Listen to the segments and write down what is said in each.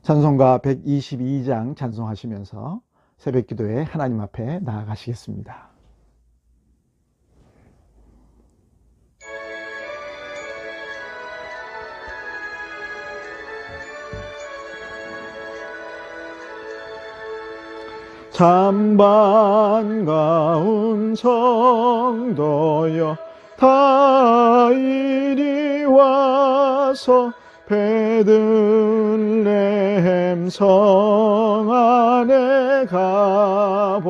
찬송가 122장 찬송하시면서 새벽기도에 하나님 앞에 나아가시겠습니다. 참 반가운 성도여 다 이리 와서 베들레헴 성 안에 가봅시다.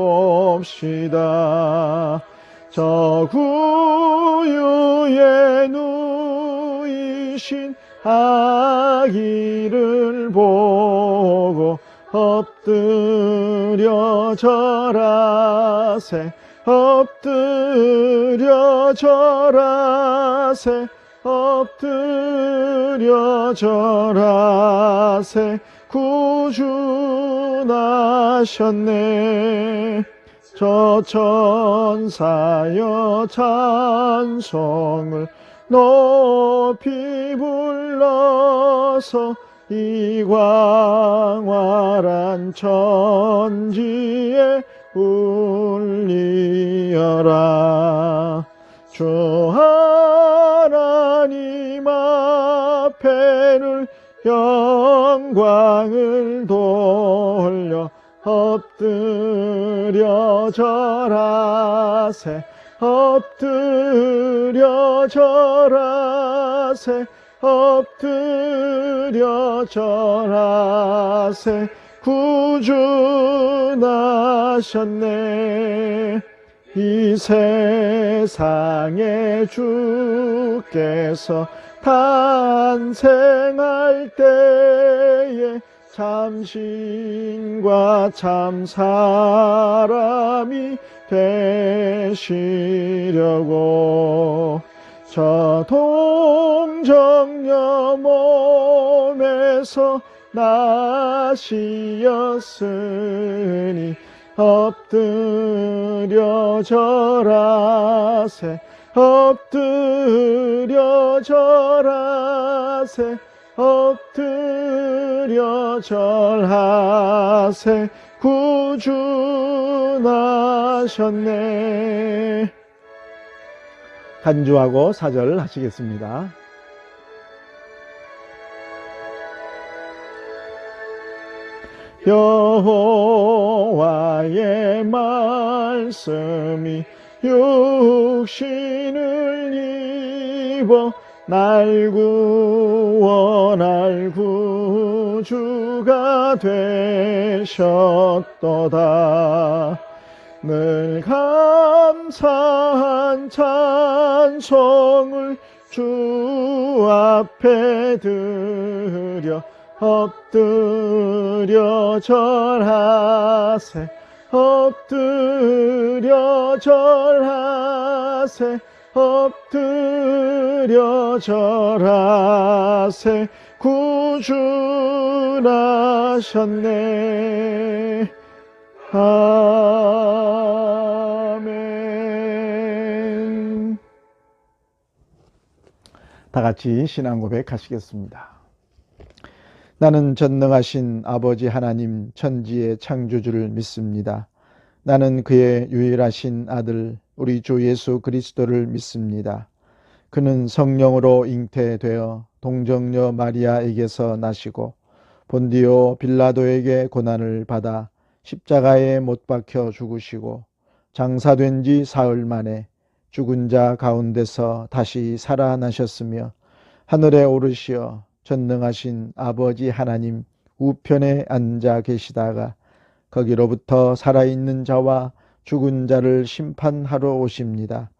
저 구유에 누이신 아기를 보고 엎드려 절하세 엎드려 절하세 엎드려 절하세 구주 나셨네. 저 천사여 찬송을 높이 불러서 이 광활한 천지에 울리어라. 주 하나님 앞에는 영광을 돌려 엎드려 절하세 엎드려 절하세 엎드려 절하세 구주 나셨네. 이 세상에 주께서 탄생할 때에 참신과 참사람이 되시려고 저 동정녀 몸에서 나시었으니 엎드려 절하세 엎드려 절하세 엎드려 절하세 구주 나셨네. 간주하고 사절 하시겠습니다. 여호와의 말씀이 육신을 입어 날 구원할 구주가 되셨도다. 늘 감사한 찬송을 주 앞에 드려 엎드려 절하세 엎드려 절하세 엎드려 절하세 구주 나셨네. 아멘. 다 같이 신앙 고백하시겠습니다. 나는 전능하신 아버지 하나님 천지의 창조주를 믿습니다. 나는 그의 유일하신 아들 우리 주 예수 그리스도를 믿습니다. 그는 성령으로 잉태되어 동정녀 마리아에게서 나시고 본디오 빌라도에게 고난을 받아 십자가에 못 박혀 죽으시고 장사된 지 사흘 만에 죽은 자 가운데서 다시 살아나셨으며 하늘에 오르시어 전능하신 아버지 하나님 우편에 앉아 계시다가 거기로부터 살아있는 자와 죽은 자를 심판하러 오십니다.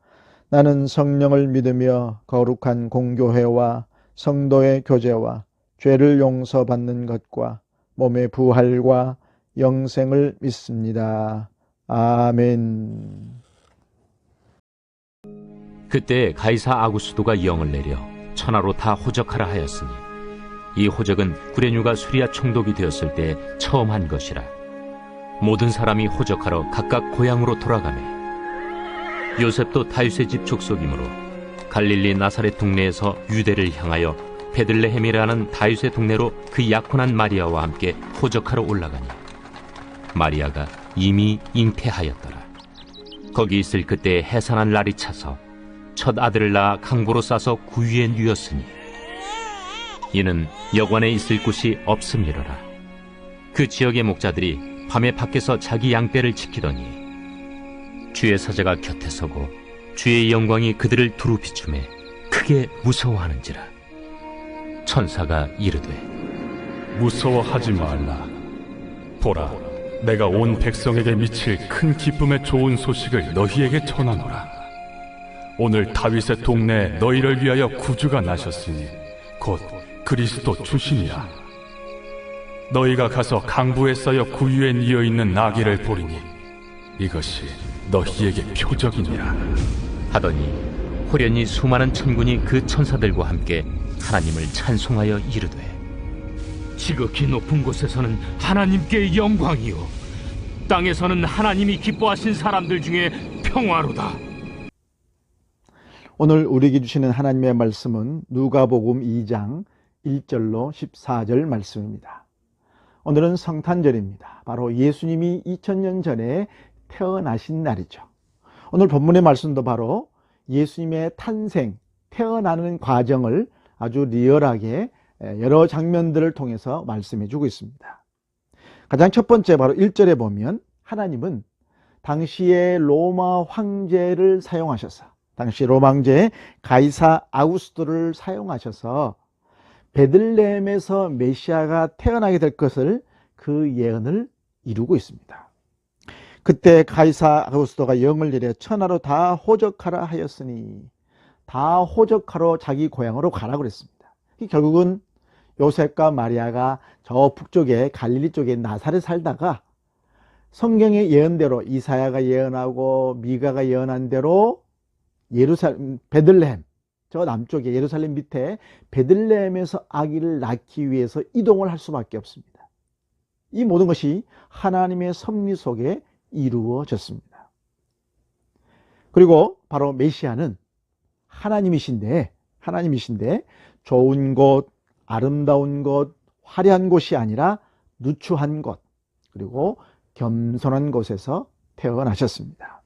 나는 성령을 믿으며 거룩한 공교회와 성도의 교제와 죄를 용서받는 것과 몸의 부활과 영생을 믿습니다. 아멘. 그때 가이사 아구스도가 영을 내려 천하로 다 호적하라 하였으니 이 호적은 구레뉴가 수리아 총독이 되었을 때 처음 한 것이라. 모든 사람이 호적하러 각각 고향으로 돌아가매 요셉도 다윗의 집 족속이므로 갈릴리 나사렛 동네에서 유대를 향하여 베들레헴이라는 다윗의 동네로 그 약혼한 마리아와 함께 호적하러 올라가니 마리아가 이미 잉태하였더라. 거기 있을 그때 해산한 날이 차서 첫 아들을 낳아 강보로 싸서 구유에 누였으니 이는 여관에 있을 곳이 없음이로라. 그 지역의 목자들이 밤에 밖에서 자기 양떼를 지키더니 주의 사자가 곁에 서고 주의 영광이 그들을 두루 비추매 크게 무서워하는지라. 천사가 이르되 무서워하지 말라. 보라, 내가 온 백성에게 미칠 큰 기쁨의 좋은 소식을 너희에게 전하노라. 오늘 다윗의 동네에 너희를 위하여 구주가 나셨으니 곧 그리스도 주시니라. 너희가 가서 강부에 쌓여 구유에 뉘어 있는 나귀를 보리니 이것이 너희에게 표적이니라. 하더니 호련히 수많은 천군이 그 천사들과 함께 하나님을 찬송하여 이르되 지극히 높은 곳에서는 하나님께 영광이요 땅에서는 하나님이 기뻐하신 사람들 중에 평화로다. 오늘 우리에게 주시는 하나님의 말씀은 누가복음 2장 1절로 14절 말씀입니다. 오늘은 성탄절입니다. 바로 예수님이 2000년 전에 태어나신 날이죠. 오늘 본문의 말씀도 바로 예수님의 탄생, 태어나는 과정을 아주 리얼하게 여러 장면들을 통해서 말씀해 주고 있습니다. 가장 첫 번째 바로 1절에 보면 하나님은 당시의 로마 황제를 사용하셔서 당시 로마 황제 가이사 아구스토를 사용하셔서 베들레헴에서 메시아가 태어나게 될 것을 그 예언을 이루고 있습니다. 그때 가이사 아구스토가 영을 내려 천하로 다 호적하라 하였으니 다 호적하러 자기 고향으로 가라고 그랬습니다. 결국은 요셉과 마리아가 저 북쪽에 갈릴리 쪽에 나사렛 살다가 성경의 예언대로 이사야가 예언하고 미가가 예언한 대로 예루살렘 베들레헴 저 남쪽에 예루살렘 밑에 베들레헴에서 아기를 낳기 위해서 이동을 할 수밖에 없습니다. 이 모든 것이 하나님의 섭리 속에 이루어졌습니다. 그리고 바로 메시아는 하나님이신데 좋은 곳, 아름다운 곳, 화려한 곳이 아니라 누추한 곳, 그리고 겸손한 곳에서 태어나셨습니다.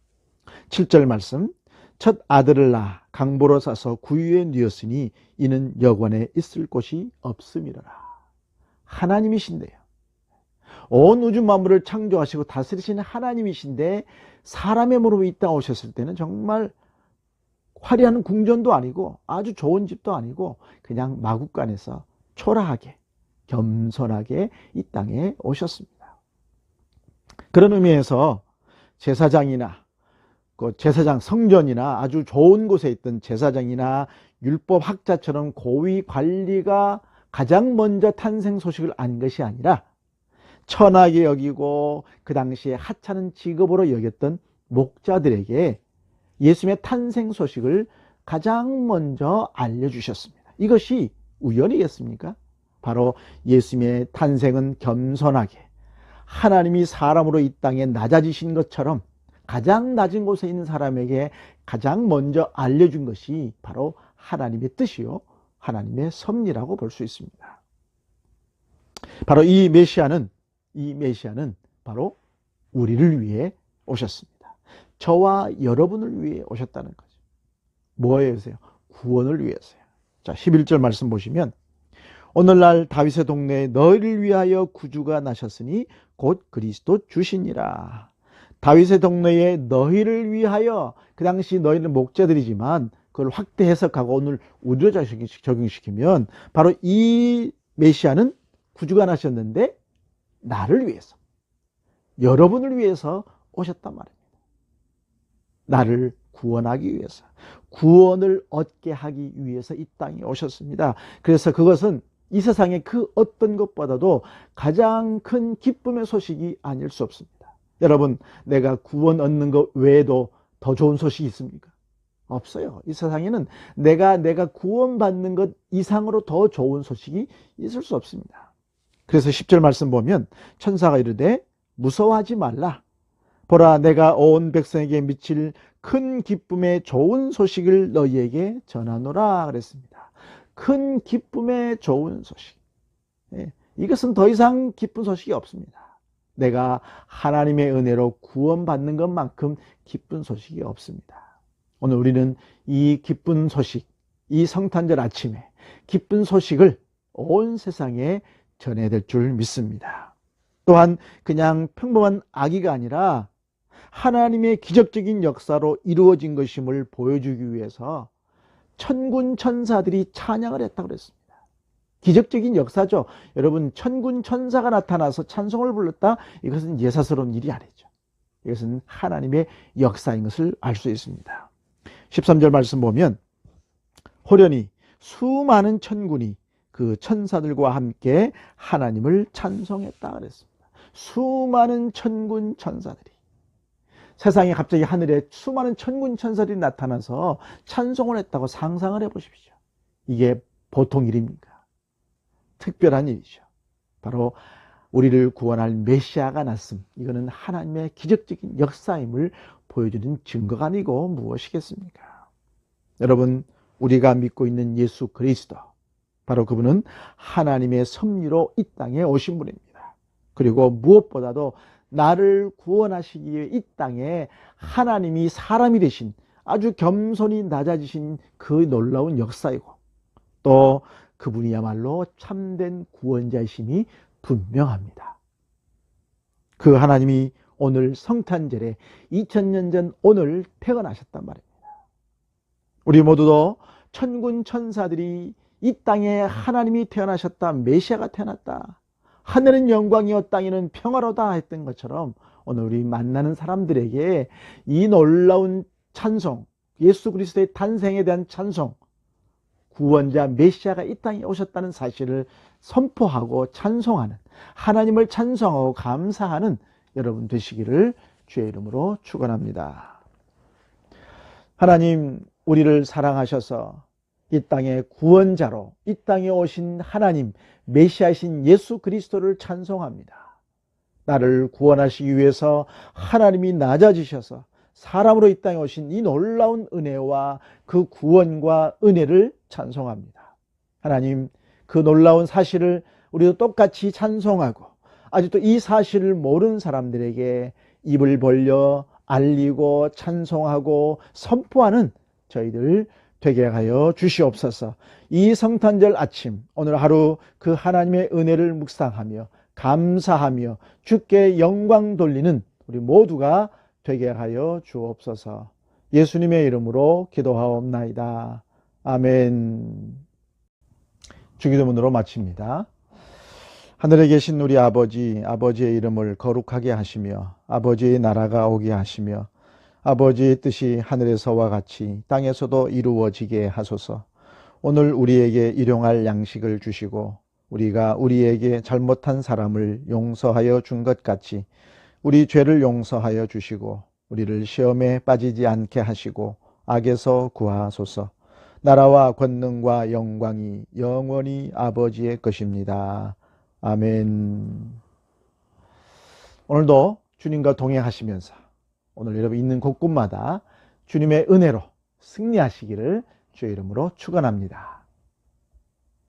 7절 말씀, 첫 아들을 낳아 강보로 싸서 구유에 누였으니 이는 여관에 있을 곳이 없음이로라. 하나님이신데요. 온 우주 만물을 창조하시고 다스리시는 하나님이신데 사람의 몸으로 이 땅에 오셨을 때는 정말 화려한 궁전도 아니고 아주 좋은 집도 아니고 그냥 마구간에서 초라하게 겸손하게 이 땅에 오셨습니다. 그런 의미에서 제사장이나 그 제사장 성전이나 아주 좋은 곳에 있던 제사장이나 율법 학자처럼 고위 관리가 가장 먼저 탄생 소식을 안 것이 아니라 천하게 여기고 그 당시에 하찮은 직업으로 여겼던 목자들에게 예수님의 탄생 소식을 가장 먼저 알려주셨습니다. 이것이 우연이겠습니까? 바로 예수님의 탄생은 겸손하게 하나님이 사람으로 이 땅에 낮아지신 것처럼 가장 낮은 곳에 있는 사람에게 가장 먼저 알려준 것이 바로 하나님의 뜻이요 하나님의 섭리라고 볼 수 있습니다. 바로 이 메시아는 바로 우리를 위해 오셨습니다. 저와 여러분을 위해 오셨다는 거죠. 뭐예요세요? 구원을 위해서요. 자, 11절 말씀 보시면 오늘날 다윗의 동네에 너희를 위하여 구주가 나셨으니 곧 그리스도 주시니라. 다윗의 동네에 너희를 위하여, 그 당시 너희는 목자들이지만 그걸 확대 해석하고 오늘 우리로 적용시키면 바로 이 메시아는 구주가 나셨는데 나를 위해서, 여러분을 위해서 오셨단 말입니다. 나를 구원하기 위해서, 구원을 얻게 하기 위해서 이 땅에 오셨습니다. 그래서 그것은 이 세상의 그 어떤 것보다도 가장 큰 기쁨의 소식이 아닐 수 없습니다. 여러분, 내가 구원 얻는 것 외에도 더 좋은 소식이 있습니까? 없어요. 이 세상에는 내가 구원받는 것 이상으로 더 좋은 소식이 있을 수 없습니다. 그래서 10절 말씀 보면 천사가 이르되 무서워하지 말라. 보라, 내가 온 백성에게 미칠 큰 기쁨의 좋은 소식을 너희에게 전하노라 그랬습니다. 큰 기쁨의 좋은 소식. 예, 이것은 더 이상 기쁜 소식이 없습니다. 내가 하나님의 은혜로 구원받는 것만큼 기쁜 소식이 없습니다. 오늘 우리는 이 기쁜 소식, 이 성탄절 아침에 기쁜 소식을 온 세상에 전해야 될 줄 믿습니다. 또한 그냥 평범한 아기가 아니라 하나님의 기적적인 역사로 이루어진 것임을 보여주기 위해서 천군 천사들이 찬양을 했다고 그랬습니다. 기적적인 역사죠. 여러분, 천군 천사가 나타나서 찬송을 불렀다? 이것은 예사스러운 일이 아니죠. 이것은 하나님의 역사인 것을 알 수 있습니다. 13절 말씀 보면 호련히 수많은 천군이 그 천사들과 함께 하나님을 찬송했다 그랬습니다. 수많은 천군 천사들이, 세상에 갑자기 하늘에 수많은 천군 천사들이 나타나서 찬송을 했다고 상상을 해보십시오. 이게 보통 일입니까? 특별한 일이죠. 바로 우리를 구원할 메시아가 났음. 이거는 하나님의 기적적인 역사임을 보여주는 증거가 아니고 무엇이겠습니까? 여러분, 우리가 믿고 있는 예수 그리스도, 바로 그분은 하나님의 섭리로 이 땅에 오신 분입니다. 그리고 무엇보다도 나를 구원하시기 위해 이 땅에 하나님이 사람이 되신, 아주 겸손히 낮아지신 그 놀라운 역사이고, 또 그분이야말로 참된 구원자이심이 분명합니다. 그 하나님이 오늘 성탄절에 2000년 전 오늘 태어나셨단 말입니다. 우리 모두도 천군 천사들이 이 땅에 하나님이 태어나셨다, 메시아가 태어났다, 하늘은 영광이요 땅에는 평화로다 했던 것처럼 오늘 우리 만나는 사람들에게 이 놀라운 찬송, 예수 그리스도의 탄생에 대한 찬송, 구원자 메시아가 이 땅에 오셨다는 사실을 선포하고 찬송하는, 하나님을 찬송하고 감사하는 여러분 되시기를 주의 이름으로 축원합니다. 하나님, 우리를 사랑하셔서 이 땅의 구원자로 이 땅에 오신 하나님, 메시아이신 예수 그리스도를 찬송합니다. 나를 구원하시기 위해서 하나님이 낮아지셔서 사람으로 이 땅에 오신 이 놀라운 은혜와 그 구원과 은혜를 찬송합니다. 하나님, 그 놀라운 사실을 우리도 똑같이 찬송하고, 아직도 이 사실을 모르는 사람들에게 입을 벌려 알리고 찬송하고 선포하는 저희들 되게 하여 주시옵소서. 이 성탄절 아침, 오늘 하루 그 하나님의 은혜를 묵상하며 감사하며 주께 영광 돌리는 우리 모두가 되게 하여 주옵소서. 예수님의 이름으로 기도하옵나이다. 아멘. 주기도문으로 마칩니다. 하늘에 계신 우리 아버지, 아버지의 이름을 거룩하게 하시며 아버지의 나라가 오게 하시며 아버지의 뜻이 하늘에서와 같이 땅에서도 이루어지게 하소서. 오늘 우리에게 일용할 양식을 주시고 우리가 우리에게 잘못한 사람을 용서하여 준 것 같이 우리 죄를 용서하여 주시고 우리를 시험에 빠지지 않게 하시고 악에서 구하소서. 나라와 권능과 영광이 영원히 아버지의 것입니다. 아멘. 오늘도 주님과 동행하시면서 오늘 여러분 있는 곳곳마다 주님의 은혜로 승리하시기를 주의 이름으로 축원합니다.